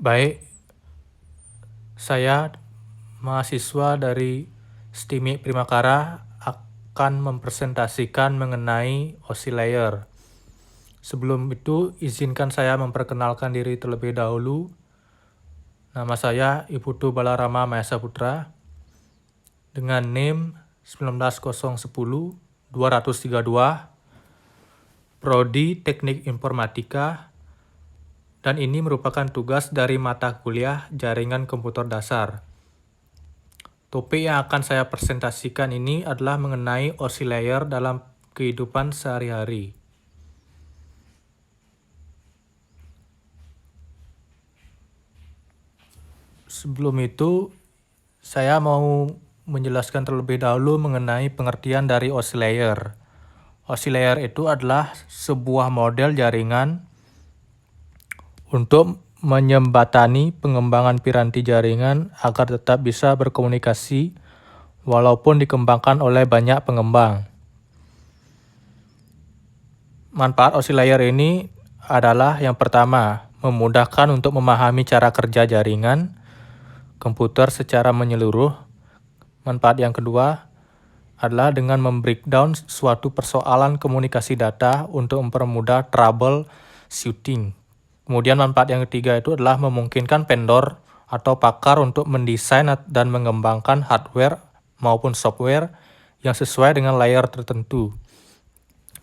Baik, saya mahasiswa dari STIMIK Primakara akan mempresentasikan mengenai OSI layer. Sebelum itu, izinkan saya memperkenalkan diri terlebih dahulu. Nama saya Iputu Balarama Mahesa Putra dengan NIM 19010-232, Prodi Teknik Informatika, dan ini merupakan tugas dari mata kuliah Jaringan Komputer Dasar. Topik yang akan saya presentasikan ini adalah mengenai OSI layer dalam kehidupan sehari-hari. Sebelum itu, saya mau menjelaskan terlebih dahulu mengenai pengertian dari OSI layer. OSI layer itu adalah sebuah model jaringan untuk menjembatani pengembangan piranti jaringan agar tetap bisa berkomunikasi walaupun dikembangkan oleh banyak pengembang. Manfaat OSI layer ini adalah yang pertama, memudahkan untuk memahami cara kerja jaringan komputer secara menyeluruh. Manfaat yang kedua adalah dengan membreakdown suatu persoalan komunikasi data untuk mempermudah troubleshooting. Kemudian manfaat yang ketiga itu adalah memungkinkan vendor atau pakar untuk mendesain dan mengembangkan hardware maupun software yang sesuai dengan layer tertentu.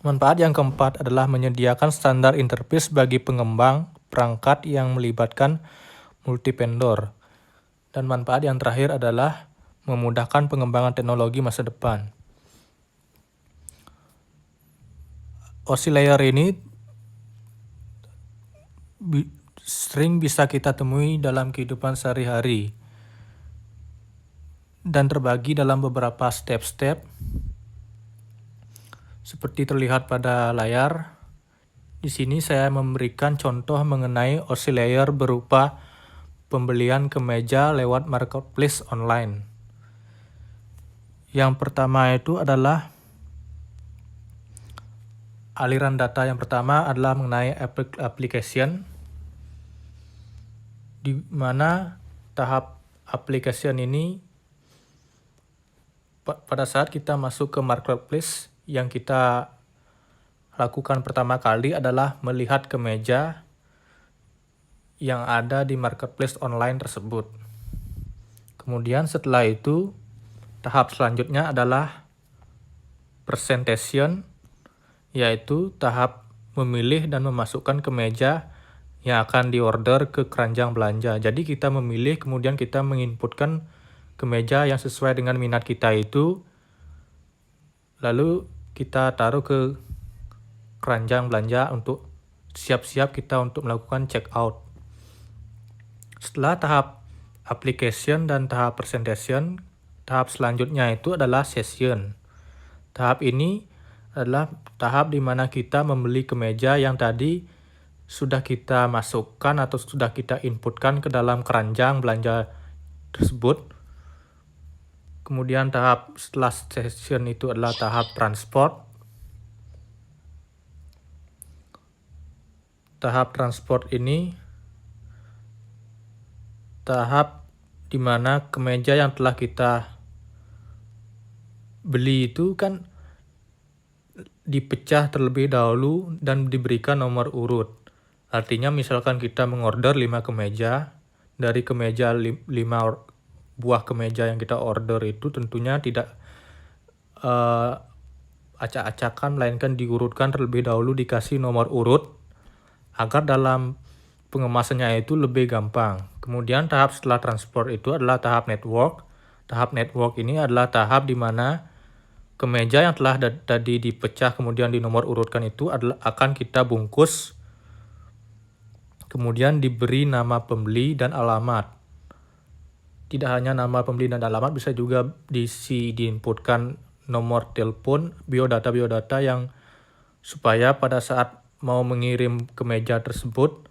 Manfaat yang keempat adalah menyediakan standar interface bagi pengembang perangkat yang melibatkan multi-vendor. Dan manfaat yang terakhir adalah memudahkan pengembangan teknologi masa depan. OSI layer ini sering bisa kita temui dalam kehidupan sehari-hari dan terbagi dalam beberapa step-step seperti terlihat pada layar. Di sini saya memberikan contoh mengenai OSI layer berupa pembelian kemeja lewat marketplace online. Yang pertama itu adalah aliran data. Yang pertama adalah mengenai application, di mana tahap application ini pada saat kita masuk ke marketplace, yang kita lakukan pertama kali adalah melihat kemeja yang ada di marketplace online tersebut. Kemudian setelah itu, tahap selanjutnya adalah presentation, yaitu tahap memilih dan memasukkan kemeja yang akan diorder ke keranjang belanja. Jadi kita memilih, kemudian kita menginputkan kemeja yang sesuai dengan minat kita itu, lalu kita taruh ke keranjang belanja untuk siap-siap kita untuk melakukan check out. Setelah tahap application dan tahap presentation, tahap selanjutnya itu adalah session. Tahap ini adalah tahap di mana kita membeli kemeja yang tadi sudah kita masukkan atau sudah kita inputkan ke dalam keranjang belanja tersebut. Kemudian tahap setelah session itu adalah tahap transport. Tahap transport ini tahap di mana kemeja yang telah kita beli itu kan dipecah terlebih dahulu dan diberikan nomor urut. Artinya misalkan kita mengorder 5 kemeja, dari kemeja 5 buah kemeja yang kita order itu tentunya tidak acak-acakan, melainkan diurutkan terlebih dahulu, dikasih nomor urut agar dalam pengemasannya itu lebih gampang. Kemudian tahap setelah transport itu adalah tahap network. Tahap network ini adalah tahap di mana kemeja yang telah tadi dipecah kemudian dinomor urutkan itu akan kita bungkus, kemudian diberi nama pembeli dan alamat. Tidak hanya nama pembeli dan alamat, bisa juga diinputkan nomor telepon, biodata yang supaya pada saat mau mengirim kemeja tersebut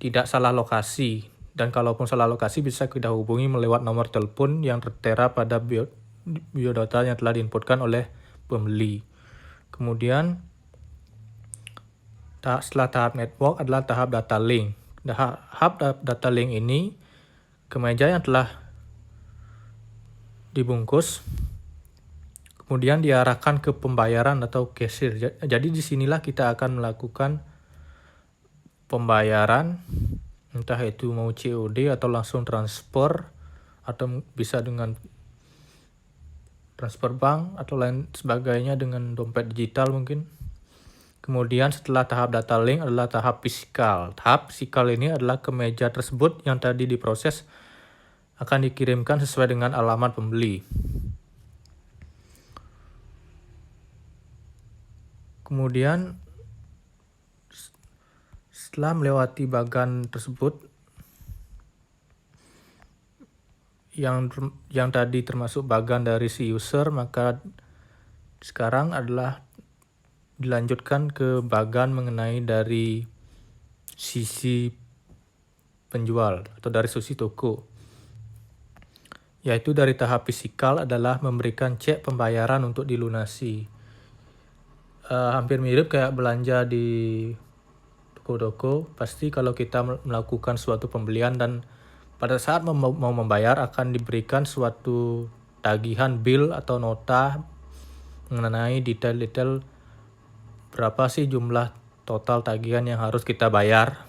tidak salah lokasi. Dan kalaupun salah lokasi bisa kita hubungi melewat nomor telepon yang tertera pada biodata yang telah diinputkan oleh pembeli. Kemudian setelah tahap network adalah tahap data link. Tahap data link ini, kemeja yang telah dibungkus kemudian diarahkan ke pembayaran atau cashier. Jadi disinilah kita akan melakukan pembayaran, entah itu mau COD atau langsung transfer, atau bisa dengan transfer bank atau lain sebagainya dengan dompet digital mungkin. Kemudian setelah tahap data link adalah tahap fisikal. Tahap fisikal ini adalah kemeja tersebut yang tadi diproses akan dikirimkan sesuai dengan alamat pembeli. Kemudian setelah melewati bagan tersebut yang tadi termasuk bagan dari si user, maka sekarang adalah dilanjutkan ke bagan mengenai dari sisi penjual atau dari sisi toko. Yaitu dari tahap fisikal adalah memberikan cek pembayaran untuk dilunasi. Hampir mirip kayak belanja di toko-toko. Pasti kalau kita melakukan suatu pembelian dan pada saat mau membayar akan diberikan suatu tagihan bill atau nota mengenai detail-detail berapa sih jumlah total tagihan yang harus kita bayar.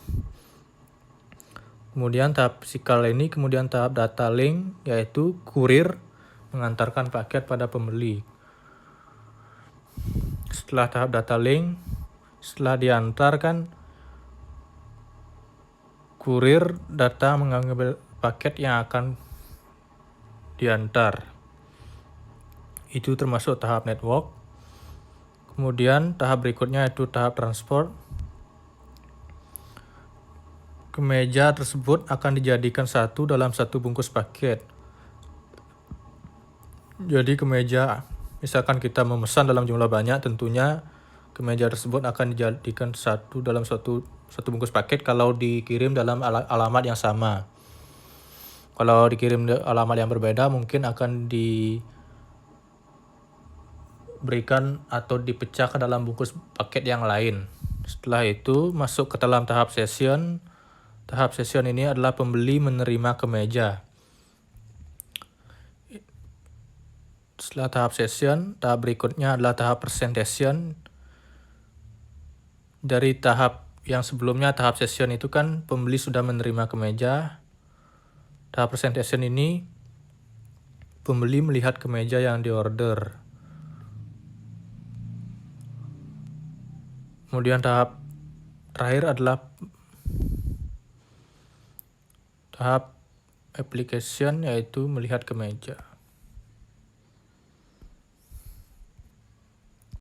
Kemudian tahap fisikal ini, kemudian tahap data link, yaitu kurir mengantarkan paket pada pembeli. Setelah tahap data link, setelah diantarkan, kurir datang mengambil paket yang akan diantar. Itu termasuk tahap network. Kemudian tahap berikutnya itu tahap transport. Kemeja tersebut akan dijadikan satu dalam satu bungkus paket. Jadi kemeja, misalkan kita memesan dalam jumlah banyak, tentunya kemeja tersebut akan dijadikan satu dalam satu bungkus paket kalau dikirim dalam alamat yang sama. Kalau dikirim alamat yang berbeda mungkin akan diberikan atau dipecah ke dalam bungkus paket yang lain. Setelah itu masuk ke dalam tahap session. Tahap session ini adalah pembeli menerima kemeja. Setelah tahap session, tahap berikutnya adalah tahap presentation. Dari tahap yang sebelumnya, tahap session itu kan pembeli sudah menerima kemeja. Tahap presentation ini pembeli melihat kemeja yang diorder. Kemudian tahap terakhir adalah tahap application, yaitu melihat kemeja.